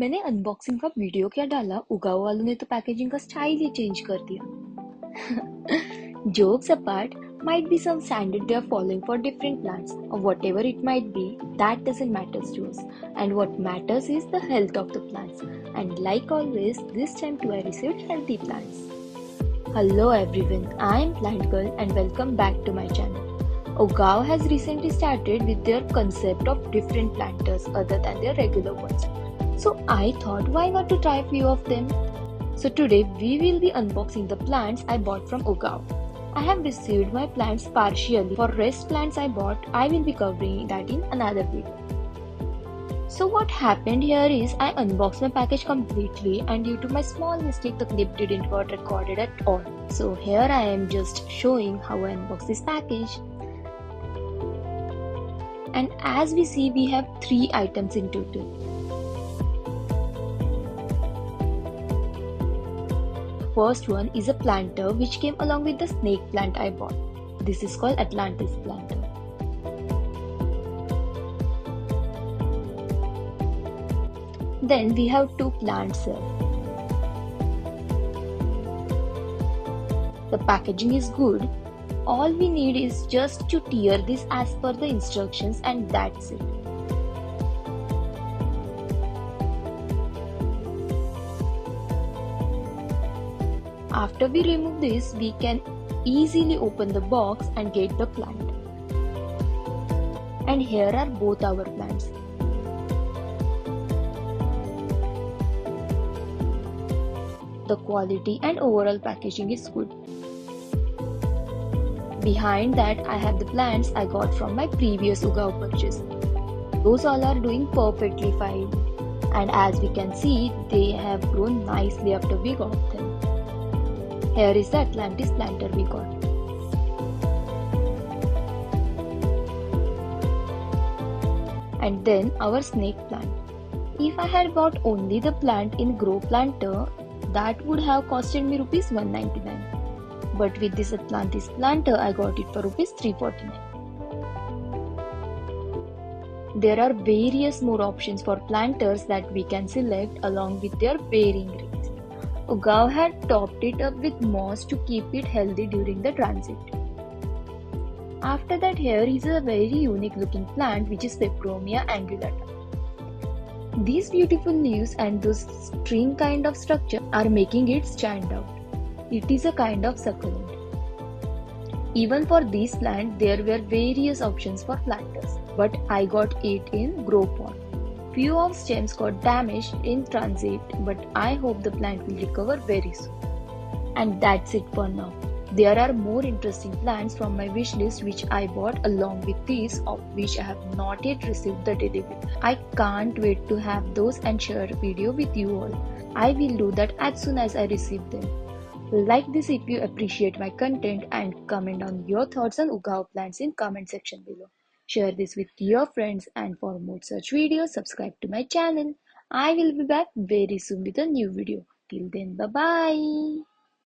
मैंने अनबॉक्सिंग का वीडियो क्या डाला, उगाओ वालों ने तो पैकेजिंग का स्टाइल ही चेंज कर दिया। Jokes apart, might be some standard they are following for different plants, or whatever it might be, that doesn't matter to us. And what matters is the health of the plants. And like always, this time too I received healthy plants. Hello everyone, I am Plant Girl and welcome back to my channel. Ugaoo has recently started with their concept of different planters other than their regular ones. So I thought why not to try a few of them. So today we will be unboxing the plants I bought from Ugaoo. I have received my plants partially. For rest plants I bought, I will be covering that in another video. So what happened here is I unboxed my package completely and due to my small mistake the clip didn't got recorded at all. So here I am just showing how I unboxed this package. And as we see, we have 3 items in total. First one is a planter which came along with the snake plant I bought. This is called Atlantis planter. Then we have 2 plants here. The packaging is good. All we need is just to tear this as per the instructions and that's it. After we remove this, we can easily open the box and get the plant. And here are both our plants. The quality and overall packaging is good. Behind that, I have the plants I got from my previous Ugaoo purchase. Those all are doing perfectly fine. And as we can see, they have grown nicely after we got them. Here is the Atlantis planter we got. And then our snake plant. If I had bought only the plant in GroPlanter, that would have costed me rupees 199. But with this Atlantis planter, I got it for rupees 349. There are various more options for planters that we can select along with their varying rates. Ugaoo had topped it up with moss to keep it healthy during the transit. After that, here is a very unique looking plant which is Peperomia Angulata. These beautiful leaves and those string kind of structure are making it stand out. It is a kind of succulent. Even for this plant, there were various options for planters, but I got it in GroPot. Few of stems got damaged in transit, but I hope the plant will recover very soon. And that's it for now. There are more interesting plants from my wish list which I bought along with these, of which I have not yet received the delivery. I can't wait to have those and share a video with you all. I will do that as soon as I receive them. Like this if you appreciate my content and comment on your thoughts on Ugaoo plants in comment section below. Share this with your friends and for more such videos, subscribe to my channel. I will be back very soon with a new video. Till then, bye bye.